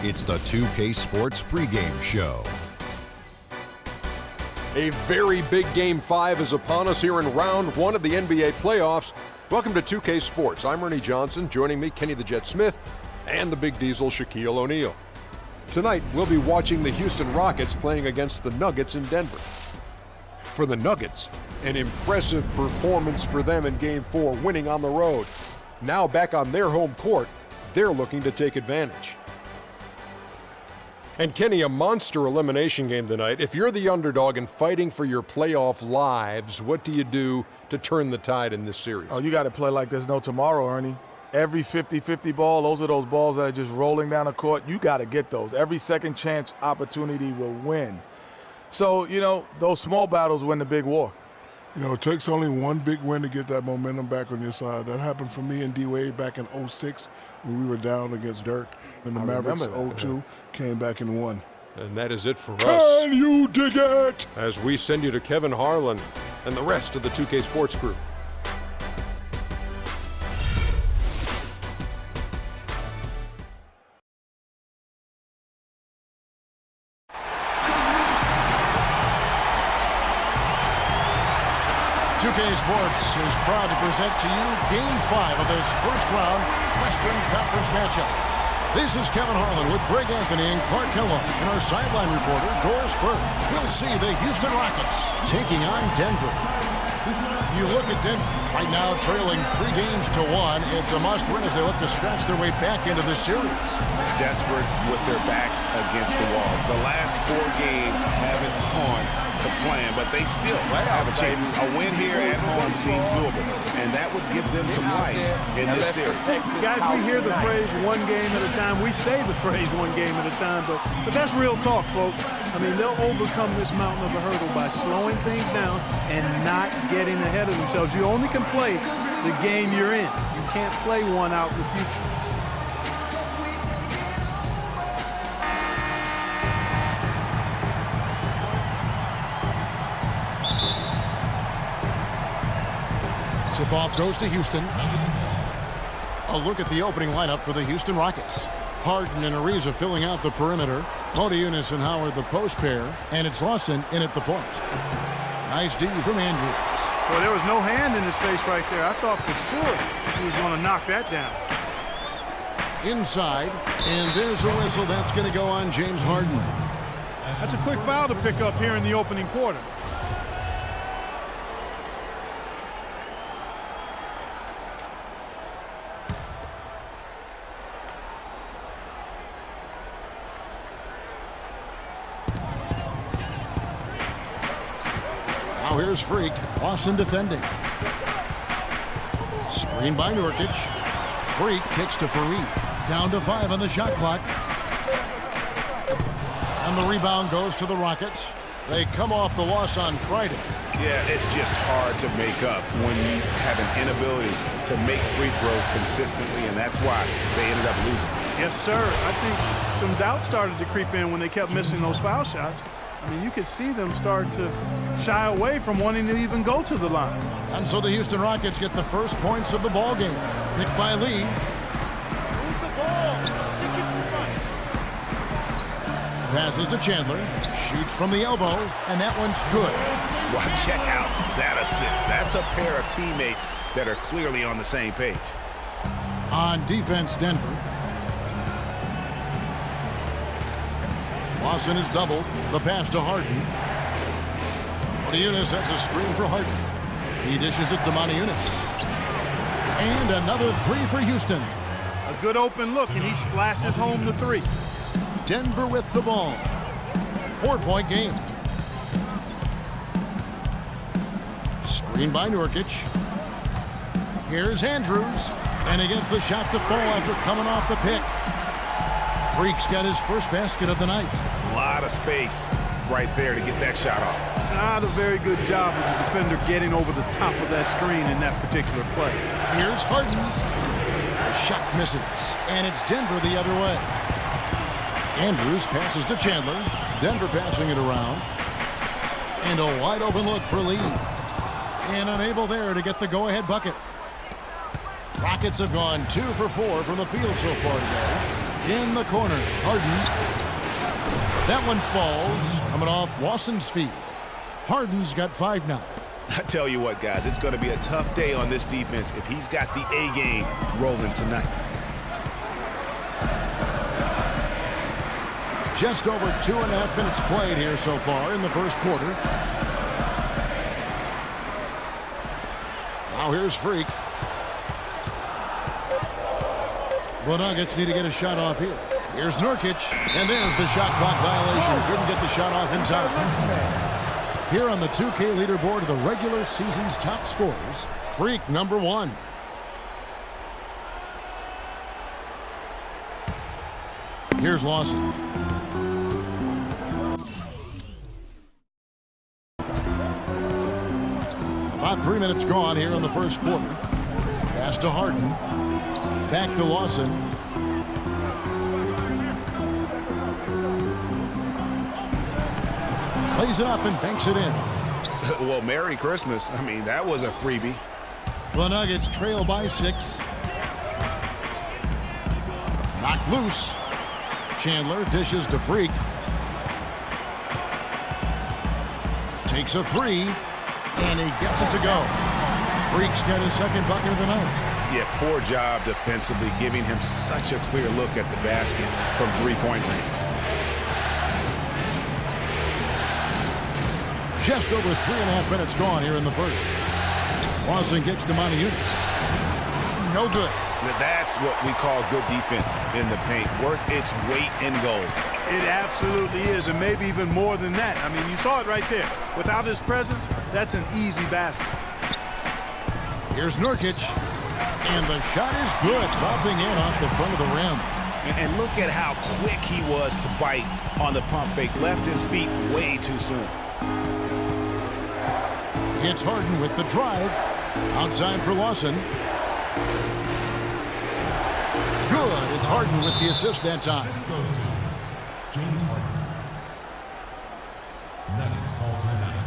It's the 2K Sports pregame show. A very big Game 5 is upon us here in round one of the NBA playoffs. Welcome to 2K Sports. I'm Ernie Johnson. Joining me, Kenny the Jet Smith, and the Big Diesel, Shaquille O'Neal. Tonight, we'll be watching the Houston Rockets playing against the Nuggets in Denver. For the Nuggets, an impressive performance for them in Game 4, winning on the road. Now back on their home court, they're looking to take advantage. And Kenny, a monster elimination game tonight. If you're the underdog and fighting for your playoff lives, what do you do to turn the tide in this series? Oh, you got to play like there's no tomorrow, Ernie. Every 50-50 ball, those are those balls that are just rolling down the court. You got to get those. Every second chance opportunity will win. So, those small battles win the big war. It takes only one big win to get that momentum back on your side. That happened for me and D-Wade back in 06 when we were down against Dirk. And the Mavericks 02 came back and won. And that is it for us. Can you dig it? As we send you to Kevin Harlan and the rest of the 2K Sports crew. Sports is proud to present to you Game 5 of this first-round Western Conference matchup. This is Kevin Harlan with Greg Anthony and Clark Kellogg, and our sideline reporter, Doris Burke. We'll see the Houston Rockets taking on Denver. You look at Denver right now trailing 3 games to 1. It's a must-win as they look to scratch their way back into the series. Desperate with their backs against the wall. The last 4 games haven't gone to plan, but they still have a chance. A win here at home seems doable, and that would give them some life in this series. Guys, we hear the phrase one game at a time. We say the phrase one game at a time, but that's real talk, folks. I mean, they'll overcome this mountain of a hurdle by slowing things down and not getting ahead of themselves. You only can play the game you're in. You can't play one out in the future. Tip-off goes to Houston. A look at the opening lineup for the Houston Rockets. Harden and Ariza filling out the perimeter. Motiejunas and Howard the post pair. And it's Lawson in at the point. Nice D from Andrews. Well, there was no hand in his face right there. I thought for sure he was going to knock that down. Inside. And there's a whistle. That's going to go on James Harden. That's a quick foul to pick up here in the opening quarter. Here's Freak. Lawson defending. Screen by Nurkic. Freak kicks to Fareed. Down to 5 on the shot clock. And the rebound goes to the Rockets. They come off the loss on Friday. Yeah, it's just hard to make up when you have an inability to make free throws consistently, and that's why they ended up losing. Yes, sir. I think some doubt started to creep in when they kept missing those foul shots. I mean, you could see them start to shy away from wanting to even go to the line. And so the Houston Rockets get the first points of the ball game. Picked by Lee. Move the ball. Stick it to right. Passes to Chandler. Shoots from the elbow. And that one's good. Well, check out that assist. That's a pair of teammates that are clearly on the same page. On defense, Denver. Lawson is doubled. The pass to Harden. Motiejunas sets a screen for Harden. He dishes it to Motiejunas. And another 3 for Houston. A good open look, and he splashes home the 3. Denver with the ball. 4-point game. Screen by Nurkic. Here's Andrews. And he gets the shot to fall after coming off the pick. Freak's got his first basket of the night. A lot of space right there to get that shot off. Not a very good job of the defender getting over the top of that screen in that particular play. Here's Harden. The shot misses, and it's Denver the other way. Andrews passes to Chandler. Denver passing it around. And a wide open look for Lee. And unable there to get the go-ahead bucket. Rockets have gone 2 for 4 from the field so far today. in the corner. Harden. That one falls, coming off Lawson's feet. Harden's got 5 now. I tell you what, guys, it's going to be a tough day on this defense if he's got the A game rolling tonight. Just over 2.5 minutes played here so far in the first quarter. Now here's Freak. The Nuggets need to get a shot off here. Here's Nurkic, and there's the shot clock violation. Couldn't get the shot off in time. Here on the 2K leaderboard of the regular season's top scorers, Freak number 1. Here's Lawson. About 3 minutes gone here in the first quarter. Pass to Harden. Back to Lawson. Plays it up and banks it in. Well, Merry Christmas. I mean, that was a freebie. The Nuggets trail by 6. Knocked loose. Chandler dishes to Freak. Takes a 3, and he gets it to go. Freak's got his second bucket of the night. Yeah, poor job defensively, giving him such a clear look at the basket from three-point range. Just over 3.5 minutes gone here in the first. Lawson gets to Moniunas. No good. That's what we call good defense in the paint. Worth its weight in gold. It absolutely is, and maybe even more than that. I mean, you saw it right there. Without his presence, that's an easy basket. Here's Nurkic. And the shot is good, dropping in off the front of the rim. And look at how quick he was to bite on the pump fake. Left his feet way too soon. It's Harden with the drive. Outside for Lawson. Good. It's Harden with the assist that time. James Harden. Nuggets call timeout.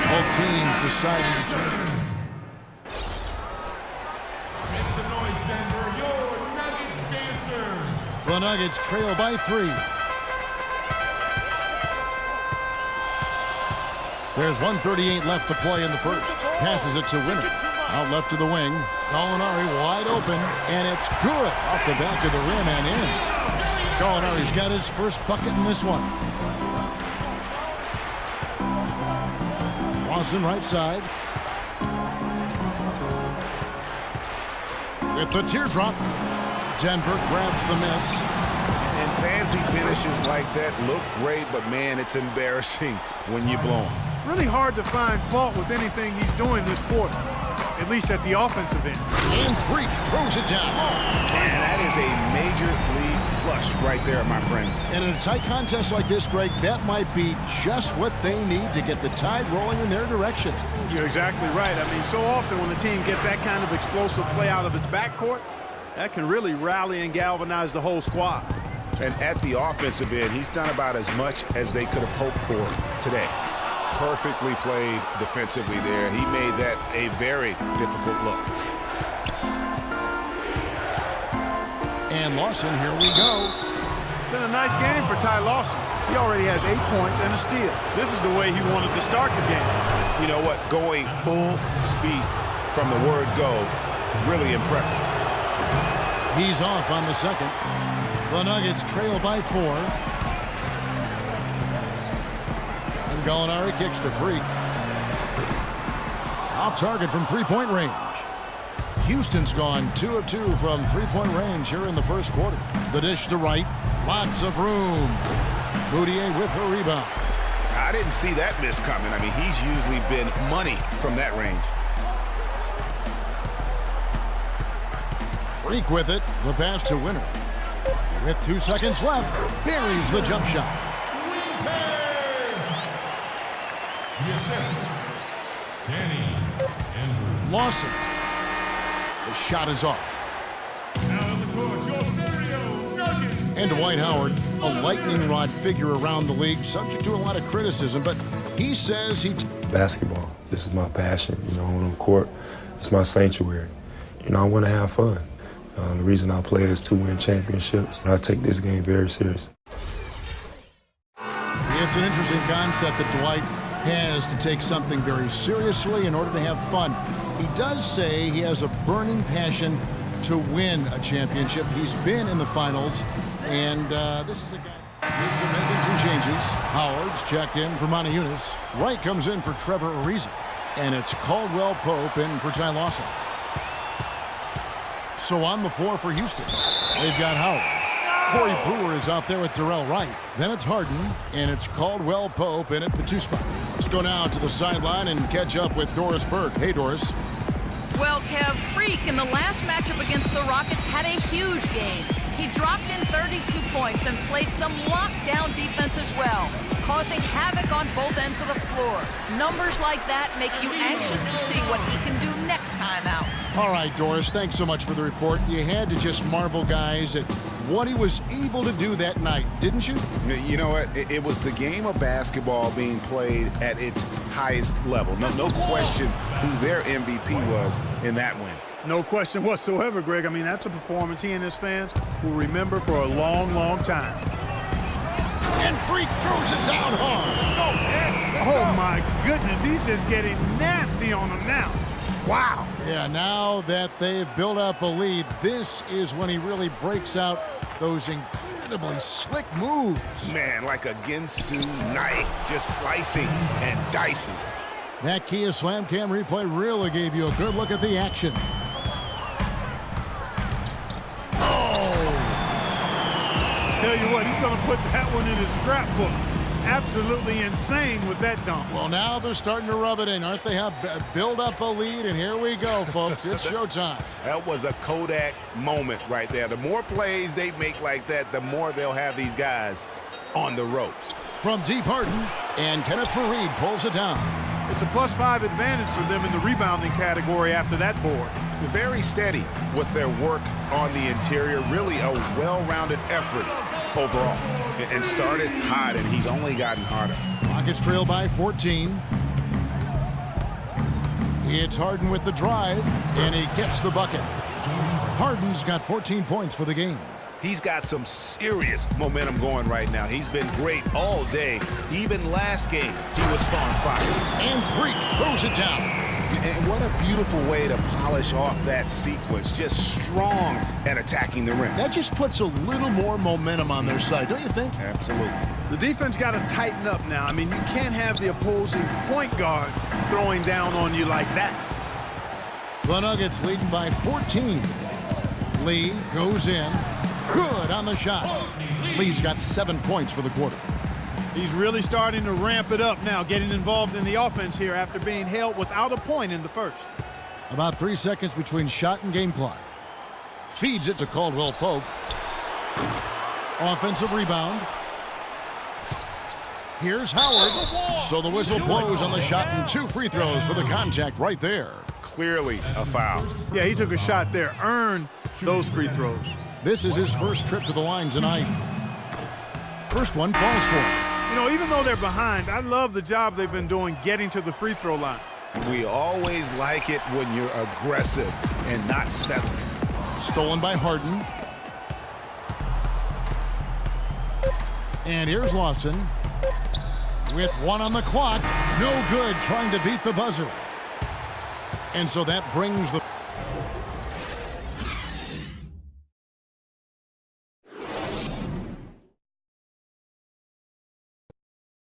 Both teams deciding to turn. Make some noise, Denver. Your Nuggets dancers. The Nuggets trail by 3. There's 1:38 left to play in the first. Passes it to Winner. Out left to the wing. Gallinari wide open, and it's good off the back of the rim and in. Gallinari's got his first bucket in this one. Lawson right side. With the teardrop, Denver grabs the miss. And fancy finishes like that look great, but man, it's embarrassing when you blow them. Really hard to find fault with anything he's doing this quarter, at least at the offensive end. And Freak throws it down. And that is a major league flush right there, my friends. And in a tight contest like this, Greg, that might be just what they need to get the tide rolling in their direction. You're exactly right. I mean, so often when a team gets that kind of explosive play out of its backcourt, that can really rally and galvanize the whole squad. And at the offensive end, he's done about as much as they could have hoped for today. Perfectly played defensively there. He made that a very difficult look. And Lawson, here we go. It's been a nice game for Ty Lawson. He already has 8 points and a steal. This is the way he wanted to start the game. You know what? Going full speed from the word go, really impressive. He's off on the second. The Nuggets trail by 4. And Gallinari kicks to Freak. Off target from three-point range. Houston's gone 2 of 2 from three-point range here in the first quarter. The dish to right. Lots of room. Moutier with the rebound. I didn't see that miss coming. I mean, he's usually been money from that range. Freak with it. The pass to Winner. With 2 seconds left, buries the jump shot. The assist, Danny Andrews. Lawson. The shot is off. Now on the court, your very own Nuggets. And Dwight Howard, a lightning rod figure around the league, subject to a lot of criticism, but he says he... Basketball, this is my passion. You know, on the court, it's my sanctuary. You know, I want to have fun. The reason I play is to win championships. I take this game very serious. It's an interesting concept that Dwight has to take something very seriously in order to have fun. He does say he has a burning passion to win a championship. He's been in the finals, and this is a guy who's making some changes. Howard's checked in for Monty Eunice. Wright comes in for Trevor Ariza, and it's Caldwell Pope in for Ty Lawson. So on the floor for Houston, they've got Howard. Corey Brewer is out there with Darrell Wright. Then it's Harden, and it's Caldwell Pope in at the 2 spot. Let's go now to the sideline and catch up with Doris Burke. Hey, Doris. Well, Kev, Freak in the last matchup against the Rockets had a huge game. He dropped in 32 points and played some lockdown defense as well, causing havoc on both ends of the floor. Numbers like that make you anxious to see what he can do next time out. All right, Doris, thanks so much for the report. You had to just marvel, guys, at what he was able to do that night, didn't you? You know what? It was the game of basketball being played at its highest level. No question who their MVP was in that win. No question whatsoever, Greg. I mean, that's a performance he and his fans will remember for a long, long time. And Freak throws it down hard. Oh, my goodness. He's just getting nasty on him now. Wow. Yeah, now that they've built up a lead, this is when he really breaks out those incredibly slick moves. Man, like a Ginsu knife, just slicing and dicing. That Kia Slam Cam replay really gave you a good look at the action. Tell you what, he's going to put that one in his scrapbook. Absolutely insane with that dunk. Well, now they're starting to rub it in, aren't they? Build up a lead, and here we go, folks. It's showtime. That was a Kodak moment right there. The more plays they make like that, the more they'll have these guys on the ropes. From deep, Harden, and Kenneth Faried pulls it down. It's a +5 advantage for them in the rebounding category after that board. Very steady with their work on the interior. Really a well-rounded effort overall. And started hot, and he's only gotten hotter. Rockets trail by 14. It's Harden with the drive, and he gets the bucket. Harden's got 14 points for the game. He's got some serious momentum going right now. He's been great all day. Even last game, he was on fire. And Freak throws it down. And what a beautiful way to polish off that sequence. Just strong at attacking the rim. That just puts a little more momentum on their side, don't you think? Absolutely. The defense got to tighten up now. I mean, you can't have the opposing point guard throwing down on you like that. The Nuggets leading by 14. Lee goes in. Good on the shot. Lee's got 7 points for the quarter. He's really starting to ramp it up now, getting involved in the offense here after being held without a point in the first. About 3 seconds between shot and game clock. Feeds it to Caldwell Pope. Offensive rebound. Here's Howard. So the whistle blows on the shot, and 2 free throws for the contact right there. Clearly a foul. Yeah, he took a shot there. Earned those free throws. This is his first trip to the line tonight. First one falls for him. You know, even though they're behind, I love the job they've been doing getting to the free throw line. We always like it when you're aggressive and not settling. Stolen by Harden. And here's Lawson. With 1 on the clock. No good trying to beat the buzzer. And so that brings the